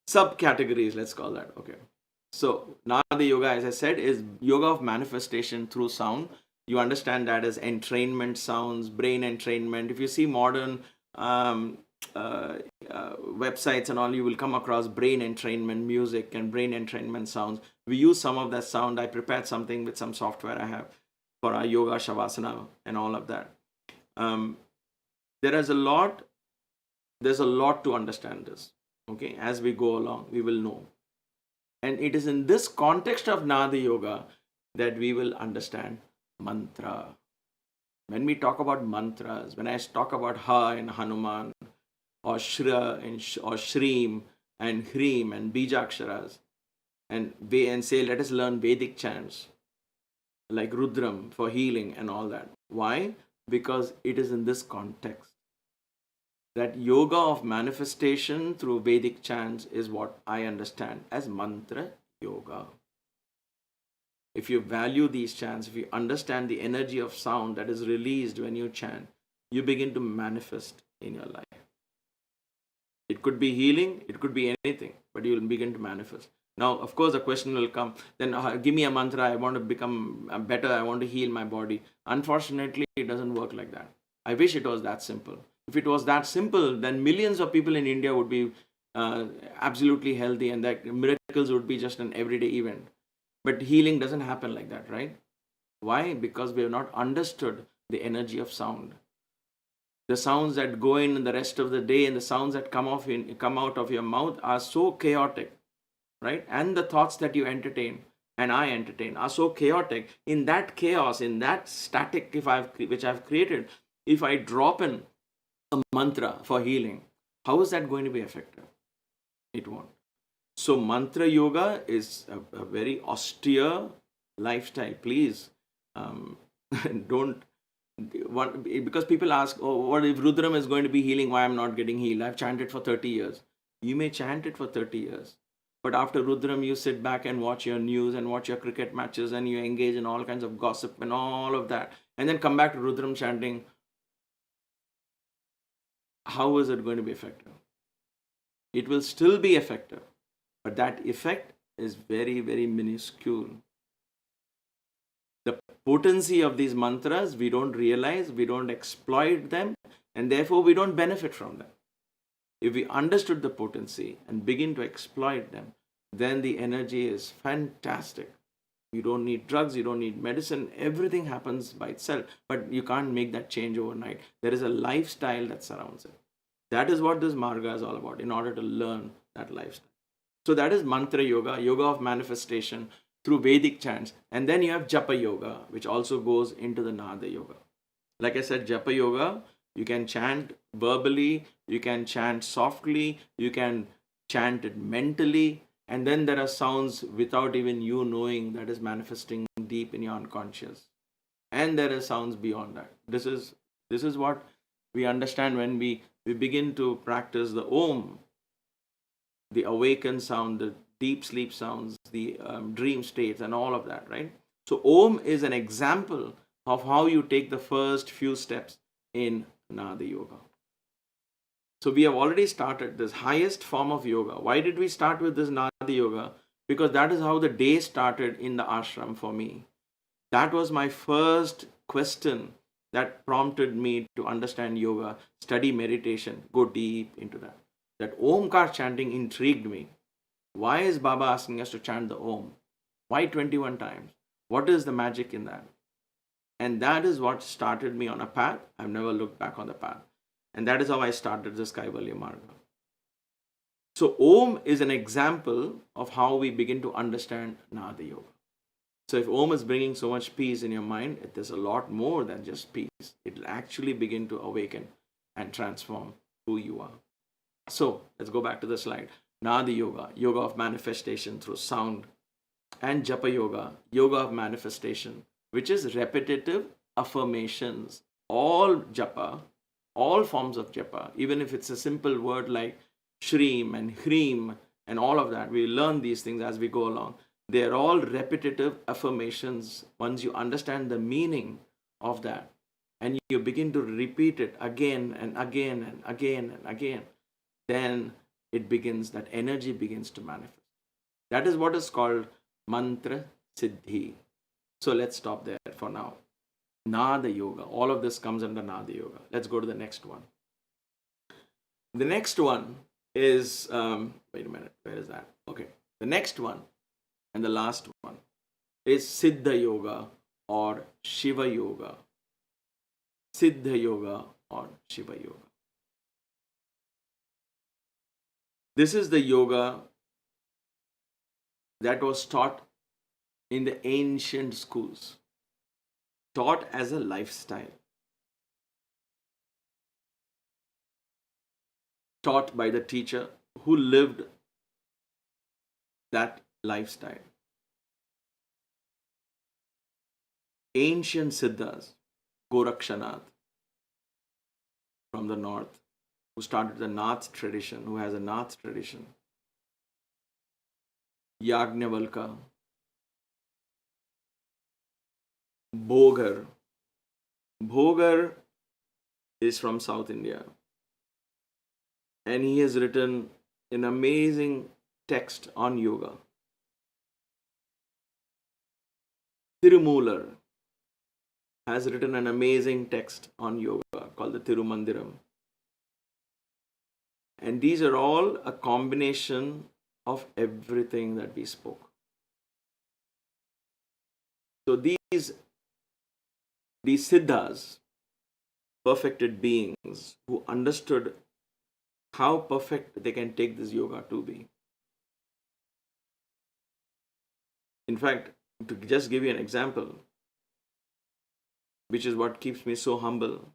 subcategories, let's call that. Okay. So Nada Yoga, as I said, is yoga of manifestation through sound. You understand that as entrainment sounds, brain entrainment. If you see modern websites and all, you will come across brain entrainment music and brain entrainment sounds. We use some of that sound. I prepared something with some software I have for our yoga shavasana and all of that. There's a lot to understand this. Okay, as we go along, we will know. And it is in this context of Nada Yoga that we will understand mantra. When we talk about mantras, when I talk about Ha and Hanuman, or Shra or Shreem and Hreem and Bijaksharas, and say, let us learn Vedic chants like Rudram for healing and all that. Why? Because it is in this context that yoga of manifestation through Vedic chants is what I understand as mantra yoga. If you value these chants, if you understand the energy of sound that is released when you chant, you begin to manifest in your life. It could be healing, it could be anything, but you will begin to manifest. Now, of course, the question will come, then give me a mantra, I want to become better, I want to heal my body. Unfortunately, it doesn't work like that. I wish it was that simple. If it was that simple, then millions of people in India would be absolutely healthy, and that miracles would be just an everyday event. But healing doesn't happen like that, right? Why? Because we have not understood the energy of sound. The sounds that go in the rest of the day and the sounds that come out of your mouth are so chaotic, right? And the thoughts that you entertain and I entertain are so chaotic. In that chaos, in that static, which I've created, if I drop in a mantra for healing, how is that going to be effective? It won't. So mantra yoga is a very austere lifestyle. Please, don't because people ask, oh, what if Rudram is going to be healing? Why I'm not getting healed? I've chanted for 30 years. You may chant it for 30 years, but after Rudram, you sit back and watch your news and watch your cricket matches and you engage in all kinds of gossip and all of that, and then come back to Rudram chanting. How is it going to be effective? It will still be effective, but that effect is very, very minuscule. The potency of these mantras, we don't realize, we don't exploit them, and therefore we don't benefit from them. If we understood the potency and begin to exploit them, then the energy is fantastic. You don't need drugs, you don't need medicine, everything happens by itself, but you can't make that change overnight. There is a lifestyle that surrounds it. That is what this marga is all about, in order to learn that lifestyle. So that is mantra yoga, yoga of manifestation through Vedic chants. And then you have japa yoga, which also goes into the nada yoga. Like I said, japa yoga, you can chant verbally, you can chant softly, you can chant it mentally, and then there are sounds without even you knowing that is manifesting deep in your unconscious. And there are sounds beyond that. This is what we understand when we begin to practice the Om, the awakened sound, the deep sleep sounds, the dream states, and all of that, right? So, Om is an example of how you take the first few steps in Nada Yoga. So, we have already started this highest form of yoga. Why did we start with this Nada Yoga? Because that is how the day started in the ashram for me. That was my first question that prompted me to understand yoga, study meditation, go deep into that. That Omkar chanting intrigued me. Why is Baba asking us to chant the Om? Why 21 times? What is the magic in that? And that is what started me on a path. I've never looked back on the path. And that is how I started this Kaivalya Marga. So Om is an example of how we begin to understand Nada Yoga. So if Om is bringing so much peace in your mind, it is a lot more than just peace. It will actually begin to awaken and transform who you are. So let's go back to the slide. Nada Yoga, yoga of manifestation through sound, and Japa Yoga, yoga of manifestation, which is repetitive affirmations. All Japa, all forms of Japa, even if it's a simple word like Shreem and Hreem and all of that, we learn these things as we go along. They are all repetitive affirmations. Once you understand the meaning of that and you begin to repeat it again and again and again and again, then it begins, that energy begins to manifest. That is what is called mantra siddhi. So let's stop there for now. Nada Yoga. All of this comes under Nada Yoga. Let's go to the next one. The next one is, wait a minute, where is that? Okay. The next one and the last one is Siddha Yoga or Shiva Yoga. Siddha Yoga or Shiva Yoga. This is the yoga that was taught in the ancient schools, taught as a lifestyle, taught by the teacher who lived that lifestyle. Ancient Siddhas, Gorakshanath from the north, who started the Nath tradition, who has a Nath tradition. Yajnavalkya, Bhogar. Bhogar is from South India, and he has written an amazing text on yoga. Tirumular has written an amazing text on yoga called the Tirumandiram. And these are all a combination of everything that we spoke. So these Siddhas, perfected beings who understood how perfect they can take this yoga to be. In fact, to just give you an example, which is what keeps me so humble,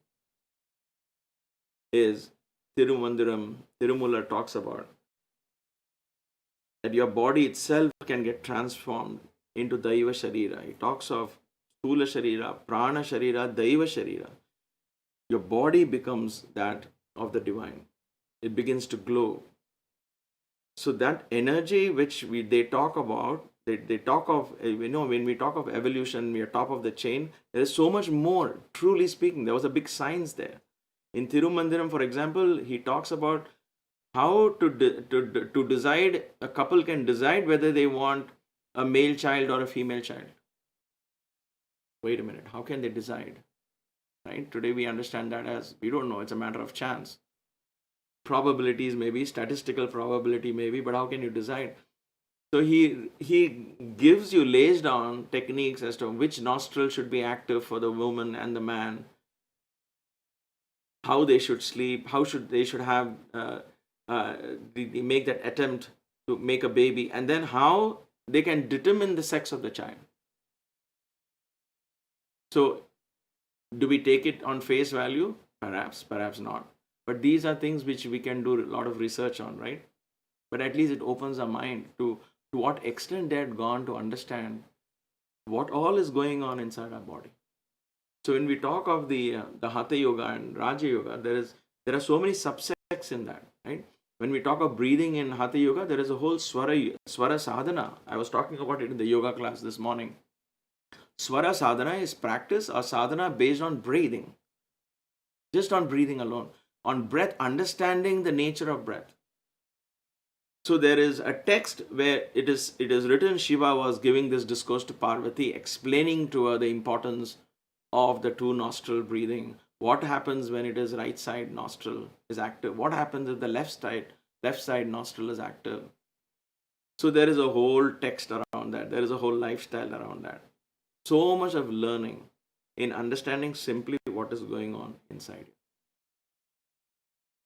is Tirumula talks about that your body itself can get transformed into Daiva Sharira. He talks of Stula Sharira, Prana Sharira, Daiva Sharira. Your body becomes that of the divine. It begins to glow. So that energy which they talk about, they talk of, when we talk of evolution, we are top of the chain. There is so much more, truly speaking. There was a big science there. In Tirumandiram, for example, he talks about how to decide, a couple can decide whether they want a male child or a female child. Wait a minute, how can they decide? Right? Today we understand that as, we don't know, it's a matter of chance. Probabilities maybe, statistical probability maybe, but how can you decide? So he lays down techniques as to which nostril should be active for the woman and the man, how they should sleep, how they should have they make that attempt to make a baby, and then how they can determine the sex of the child. So do we take it on face value? Perhaps not. But these are things which we can do a lot of research on, right? But at least it opens our mind to what extent they had gone to understand what all is going on inside our body. So when we talk of the Hatha Yoga and Raja Yoga, there are so many subsects in that, right? When we talk of breathing in Hatha Yoga, there is a whole Swara Sadhana. I was talking about it in the yoga class this morning. Swara Sadhana is practice or sadhana based on breathing. Just on breathing alone. On breath, understanding the nature of breath. So there is a text where it is written, Shiva was giving this discourse to Parvati, explaining to her the importance of the two nostril breathing. What happens when it is right side nostril is active? What happens if the left side nostril is active? So there is a whole text around that. There is a whole lifestyle around that. So much of learning in understanding simply what is going on inside you.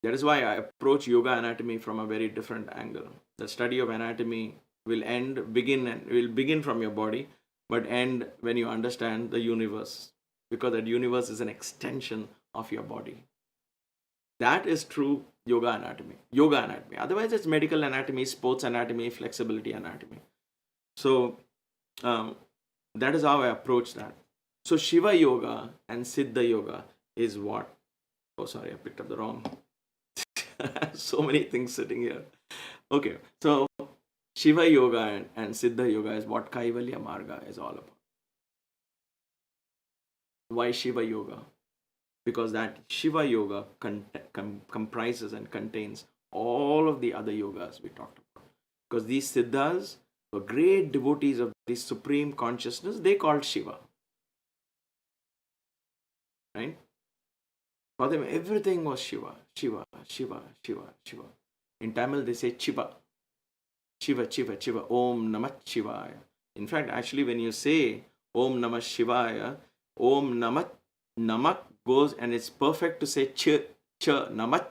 That is why I approach yoga anatomy from a very different angle. The study of anatomy will begin from your body, but end when you understand the universe, because that universe is an extension of your body. That is true yoga anatomy. Otherwise, it's medical anatomy, sports anatomy, flexibility anatomy. So that is how I approach that. So Shiva Yoga and Siddha Yoga is what? Oh, sorry, I picked up the wrong. So many things sitting here. Okay, so Shiva Yoga and Siddha Yoga is what Kaivalya Marga is all about. Why Shiva Yoga? Because that Shiva Yoga comprises and contains all of the other yogas we talked about. Because these Siddhas were great devotees of the supreme consciousness, they called Shiva. Right? For them, everything was Shiva. In Tamil, they say Chiva. Shiva. Om Namah Shivaya. In fact, actually, when you say Om Namah Shivaya, Om Namah goes, and it's perfect to say Ch, Namach.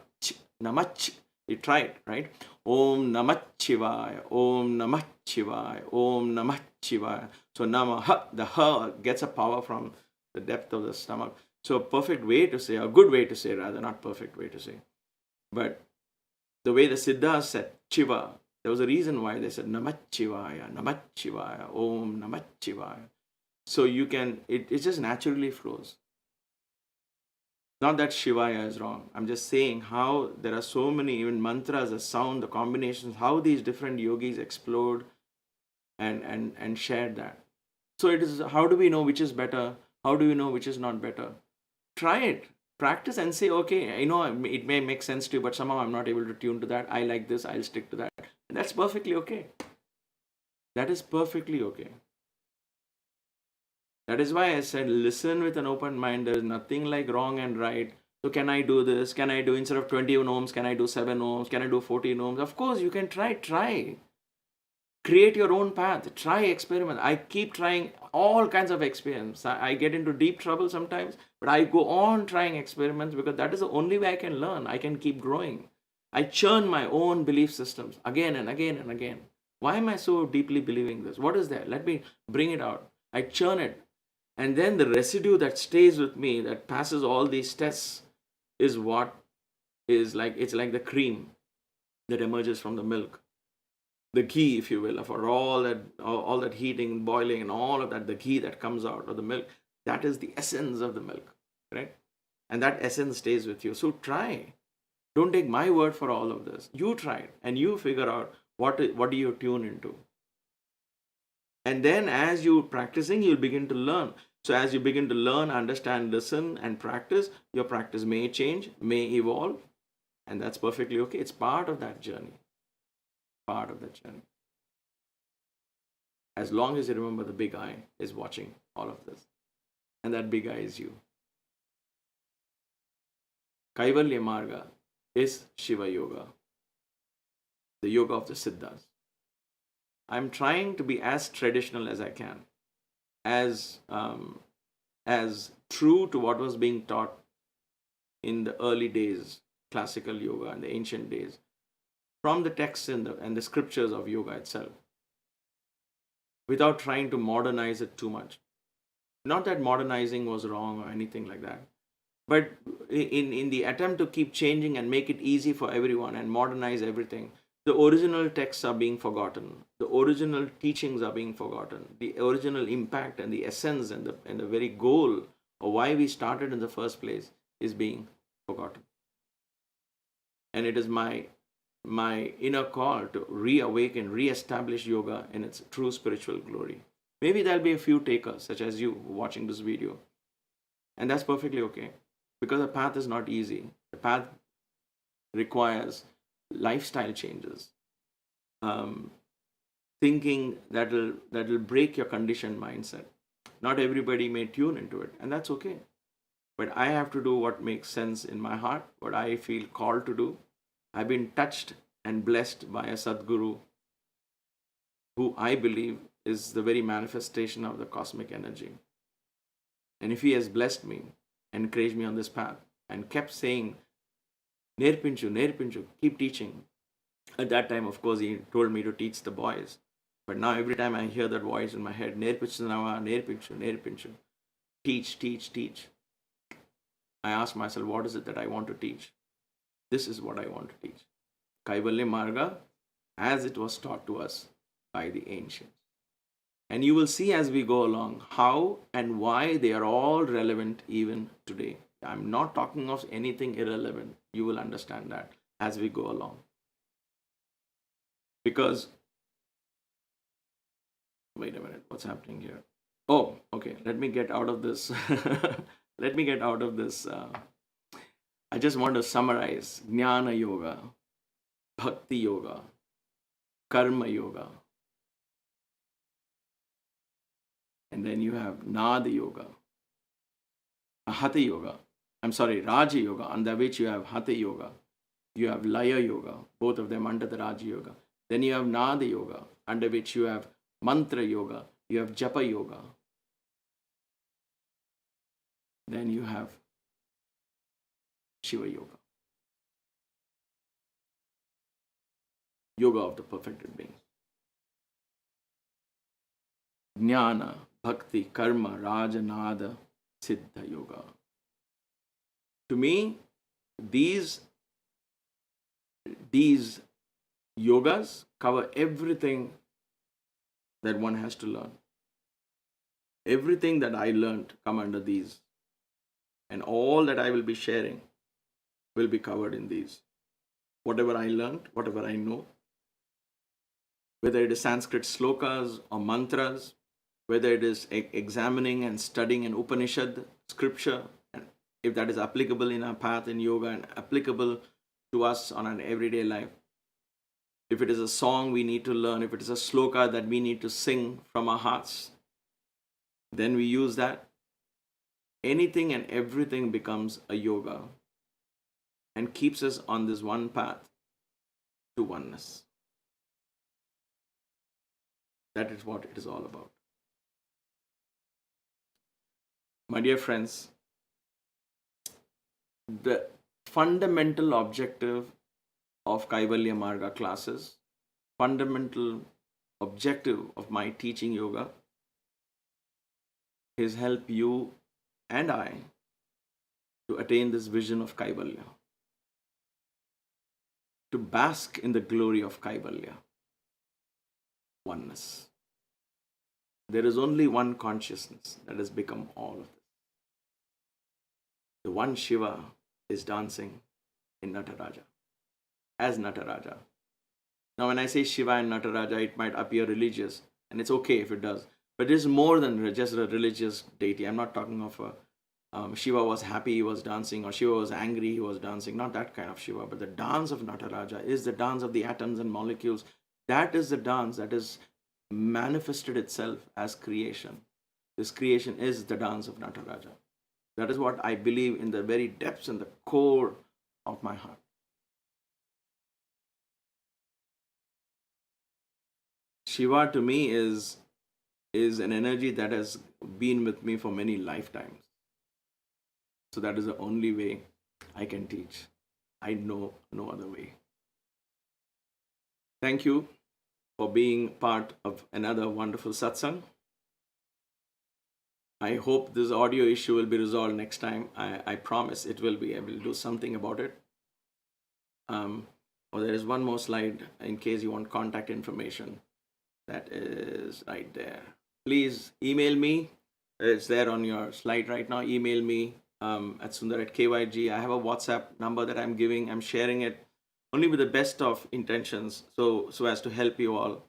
You try it, right? Om Namah Shivaya, Om Namah Shivaya, Om Namah Shivaya. So Namah, the Ha gets a power from the depth of the stomach. So a perfect way to say, a good way to say rather, not perfect way to say. But the way the Siddhas said Shiva, there was a reason why they said Namah Shivaya, Om Namah Shivaya. So you can, it just naturally flows. Not that Shivaya is wrong. I'm just saying how there are so many, even mantras, the sound, the combinations, how these different yogis explode and share that. So it is, how do we know which is better? How do we know which is not better? Try it, practice and say, okay, I know it may make sense to you, but somehow I'm not able to tune to that. I like this, I'll stick to that. And that's perfectly okay. That is perfectly okay. That is why I said, listen with an open mind. There is nothing like wrong and right. So can I do this? Can I do, instead of 21 ohms, can I do 7 ohms? Can I do 14 ohms? Of course, you can try. Create your own path. Try, experiment. I keep trying all kinds of experiments. I get into deep trouble sometimes, but I go on trying experiments because that is the only way I can learn. I can keep growing. I churn my own belief systems again and again and again. Why am I so deeply believing this? What is there? Let me bring it out. I churn it. And then the residue that stays with me, that passes all these tests, is what is like, it's like the cream that emerges from the milk, the ghee, if you will, for all that heating, boiling, and all of that, the ghee that comes out of the milk, that is the essence of the milk, right? And that essence stays with you. So try. Don't take my word for all of this. You try it, and you figure out what do you tune into. And then as you practicing, you'll begin to learn. So as you begin to learn, understand, listen, and practice, your practice may change, may evolve, and that's perfectly okay. It's part of that journey. Part of that journey. As long as you remember, the big eye is watching all of this, and that big eye is you. Kaivalya Marga is Shiva Yoga, the yoga of the Siddhas. I'm trying to be as traditional as I can, as true to what was being taught in the early days, classical yoga and the ancient days, from the texts and the scriptures of yoga itself, without trying to modernize it too much. Not that modernizing was wrong or anything like that, but in the attempt to keep changing and make it easy for everyone and modernize everything, the original texts are being forgotten. The original teachings are being forgotten. The original impact and the essence and the very goal of why we started in the first place is being forgotten. And it is my inner call to reawaken, reestablish yoga in its true spiritual glory. Maybe there'll be a few takers, such as you watching this video. And that's perfectly okay. Because the path is not easy. The path requires lifestyle changes, thinking that'll break your conditioned mindset. Not everybody may tune into it, and that's okay. But I have to do what makes sense in my heart, what I feel called to do. I've been touched and blessed by a Sadguru who I believe is the very manifestation of the cosmic energy. And if he has blessed me, encouraged me on this path, and kept saying, Nerpinchu, Nerpinchu, keep teaching. At that time, of course, he told me to teach the boys. But now every time I hear that voice in my head, Nerpinchu Nava, Nerpinchu, Nerpinchu, teach, teach, teach. I ask myself, what is it that I want to teach? This is what I want to teach. Kaivalya Marga, as it was taught to us by the ancients. And you will see as we go along how and why they are all relevant even today. I'm not talking of anything irrelevant. You will understand that as we go along. Because, wait a minute, what's happening here? Oh, okay, let me get out of this. Let me get out of this. I just want to summarize Jnana Yoga, Bhakti Yoga, Karma Yoga. And then you have Nada Yoga, Hatha Yoga. I'm sorry, Raja Yoga, under which you have Hatha Yoga. You have Laya Yoga, both of them under the Raja Yoga. Then you have Nada Yoga, under which you have Mantra Yoga. You have Japa Yoga. Then you have Shiva Yoga. Yoga of the perfected being. Jnana, Bhakti, Karma, Raja, Nada, Siddha Yoga. To me, these yogas cover everything that one has to learn. Everything that I learned come under these. And all that I will be sharing will be covered in these. Whatever I learned, whatever I know, whether it is Sanskrit slokas or mantras, whether it is examining and studying an Upanishad scripture, and if that is applicable in our path in yoga and applicable to us on an everyday life. If it is a song we need to learn, if it is a sloka that we need to sing from our hearts, then we use that. Anything and everything becomes a yoga and keeps us on this one path to oneness. That is what it is all about. My dear friends, the fundamental objective of Kaivalya Marga classes, fundamental objective of my teaching yoga is help you and I to attain this vision of Kaivalya, to bask in the glory of Kaivalya, oneness. There is only one consciousness that has become all of this. The one Shiva is dancing in Nataraja, as Nataraja. Now, when I say Shiva and Nataraja, it might appear religious, and it's okay if it does. But it is more than just a religious deity. I'm not talking of a Shiva was happy, he was dancing, or Shiva was angry, he was dancing. Not that kind of Shiva, but the dance of Nataraja is the dance of the atoms and molecules. That is the dance that is manifested itself as creation. This creation is the dance of Nataraja. That is what I believe in the very depths and the core of my heart. Shiva to me is an energy that has been with me for many lifetimes. So that is the only way I can teach. I know no other way. Thank you for being part of another wonderful satsang. I hope this audio issue will be resolved next time. I promise it will be. I will do something about it. There is one more slide in case you want contact information. That is right there. Please email me. It's there on your slide right now. Email me at sundar@kyg. I have a WhatsApp number that I'm giving. I'm sharing it only with the best of intentions, so as to help you all.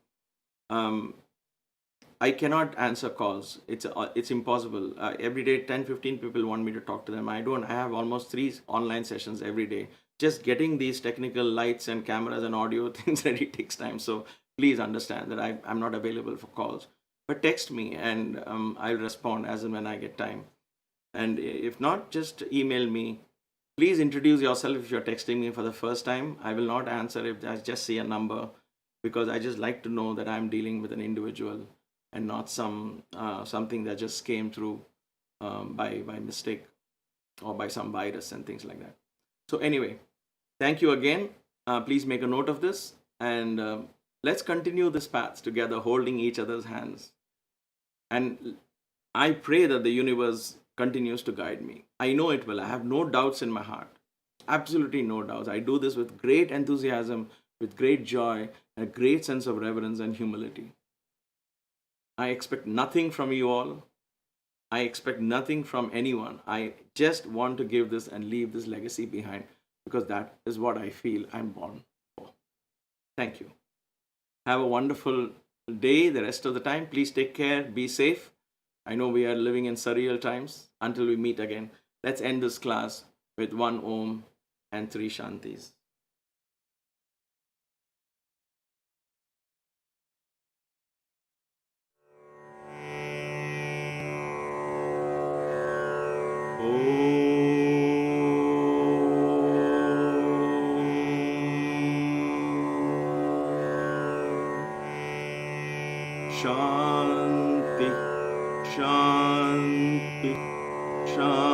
I cannot answer calls. It's impossible. Every day, 10-15 people want me to talk to them. I have almost 3 online sessions every day. Just getting these technical lights and cameras and audio things ready takes time. So please understand that I'm not available for calls. But text me and I'll respond as and when I get time. And if not, just email me. Please introduce yourself if you're texting me for the first time. I will not answer if I just see a number, because I just like to know that I'm dealing with an individual and not something that just came through by mistake or by some virus and things like that. So anyway, thank you again. Please make a note of this, and let's continue this path together, holding each other's hands. And I pray that the universe continues to guide me. I know it will. I have no doubts in my heart. Absolutely no doubts. I do this with great enthusiasm, with great joy, and a great sense of reverence and humility. I expect nothing from you all. I expect nothing from anyone. I just want to give this and leave this legacy behind, because that is what I feel I'm born for. Thank you. Have a wonderful day the rest of the time. Please take care. Be safe. I know we are living in surreal times. Until we meet again, let's end this class with 1 Om and 3 Shantis. Shanti, Shanti, Shanti.